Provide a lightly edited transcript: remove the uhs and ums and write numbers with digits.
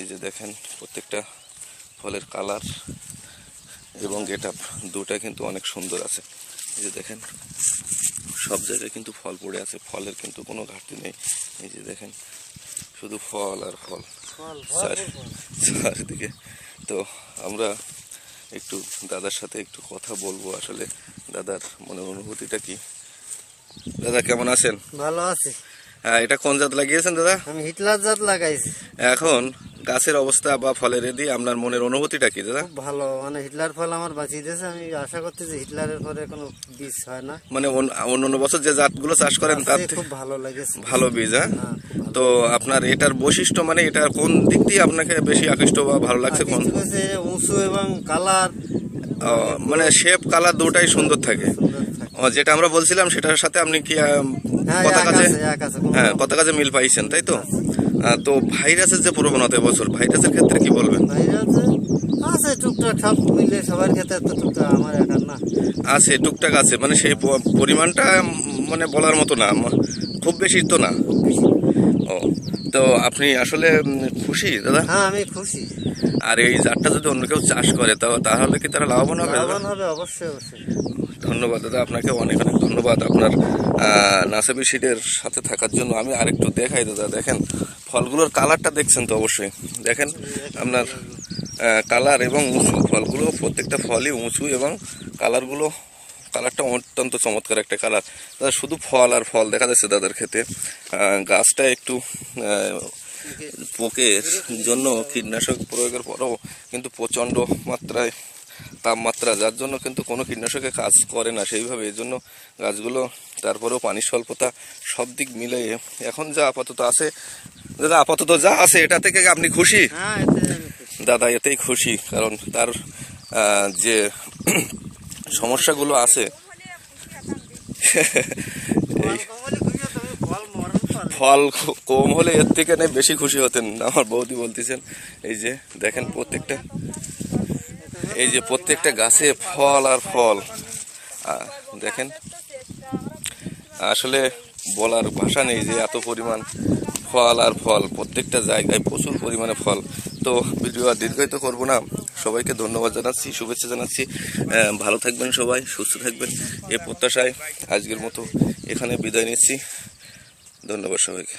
এই যে দেখেন প্রত্যেকটা ফলের কালার এবং গেটআপ দুটা কিন্তু অনেক সুন্দর আছে। এই যে দেখেন সব জায়গায় কিন্তু ফল পড়ে আছে, ফলের কিন্তু কোনো ঘাটতি নেই। এই যে দেখেন শুধু ফল আর ফল চারিদিকে। তো আমরা একটু দাদার সাথে একটু কথা বলবো, আসলে দাদার মনের অনুভূতিটা কি। দাদা কেমন আছেন? ভালো আছি। হ্যাঁ, এটা কোন জাত লাগিয়েছেন দাদা? আমি হিটলার জাত লাগাইছি। এখন গাছের অবস্থা বা ফলের এদি আপনার মনের অনুভূতিটা কি দাদা? খুব ভালো, মানে হিটলার ফল আমার বাঁচিয়ে দিয়েছে। আমি আশা করছি যে হিটলারের পরে কোনো বীজ হয় না, মানে অন্য বছর যে জাতগুলো চাষ করেন তার খুব ভালো লেগেছে। ভালো বীজ। হ্যাঁ, হ্যাঁ, খুব ভালো। তো আপনার এটার বৈশিষ্ট্য মানে এটার কোন দিক দিয়ে আপনাকে বেশি আকৃষ্ট বা ভালো লাগছে? কোন উঁচু এবং কালার, মানে শেপ কালার দুটাই সুন্দর থাকে। সুন্দর থাকে। যেটা আমরা বলছিলাম সেটার সাথে আপনি কি হ্যাঁ, কথা কাজে হ্যাঁ, কথা কাজে মিল পাইছেন, তাই তো? তো ভাইরাসের যে প্রবণতা এবছর, ভাইরাসের ক্ষেত্রে কি বলবেন? আছে টুকটাক, সব মিলে সবার ক্ষেত্রে তো টুকটাক, আমার একার না। আছে টুকটাক আছে, মানে সেই পরিমাণটা মানে বলার মতো না, খুব বেশি তো না। ও, তো আপনি আসলে খুশি দাদা? হ্যাঁ, আমি খুশি। আর এই জাতটা যদি অন্য কেউ চাষ করে তাহলে কি তারা লাভবান হবে? লাভবান হবে, অবশ্যই অবশ্যই। ধন্যবাদ দাদা, আপনাকে অনেক অনেক ধন্যবাদ আপনার নাসেবি সিডের সাথে থাকার জন্য। আমি আরেকটু দেখাই দাদা, দেখেন ফলগুলোর কালারটা দেখছেন তো? অবশ্যই দেখেন আপনার কালার এবং উঁচু, ফলগুলো প্রত্যেকটা ফলই উঁচু এবং কালারটা অত্যন্ত চমৎকার একটা কালার দাদা। শুধু ফল আর ফল দেখা যাচ্ছে দাদার ক্ষেতে। গাছটা একটু পোকের জন্য কীটনাশক প্রয়োগের পরেও কিন্তু প্রচণ্ড মাত্রায় তাপমাত্রা, যার জন্য কিন্তু কোনো কীটনাশকে কাজ করে না সেইভাবে। এই জন্য গাছগুলো, তারপরেও পানির স্বল্পতা, সব দিক মিলে এখন যা আপাতত আছে দাদা, আপাতত যা আছে এটা থেকে আপনি খুশি? হ্যাঁ, দাদা এতেই খুশি, কারণ তার যে সমস্যাগুলো আছে ফল কম হলে এর থেকে বেশি খুশি হতেন, আমার বৌদি বলতেছেন। এই যে দেখেন প্রত্যেকটা গাছে ফল আর ফল দেখেন, আসলে বলার ভাষা নেই যে এত পরিমাণ ফল আর ফল, প্রত্যেকটা জায়গায় প্রচুর পরিমাণে ফল। তো ভিডিও আর দীর্ঘায়িত করবো না, সবাইকে ধন্যবাদ জানাচ্ছি, শুভেচ্ছা জানাচ্ছি। ভালো থাকবেন সবাই, সুস্থ থাকবেন এই প্রত্যাশায় আজকের মতো এখানে বিদায় নিচ্ছি। ধন্যবাদ সবাইকে।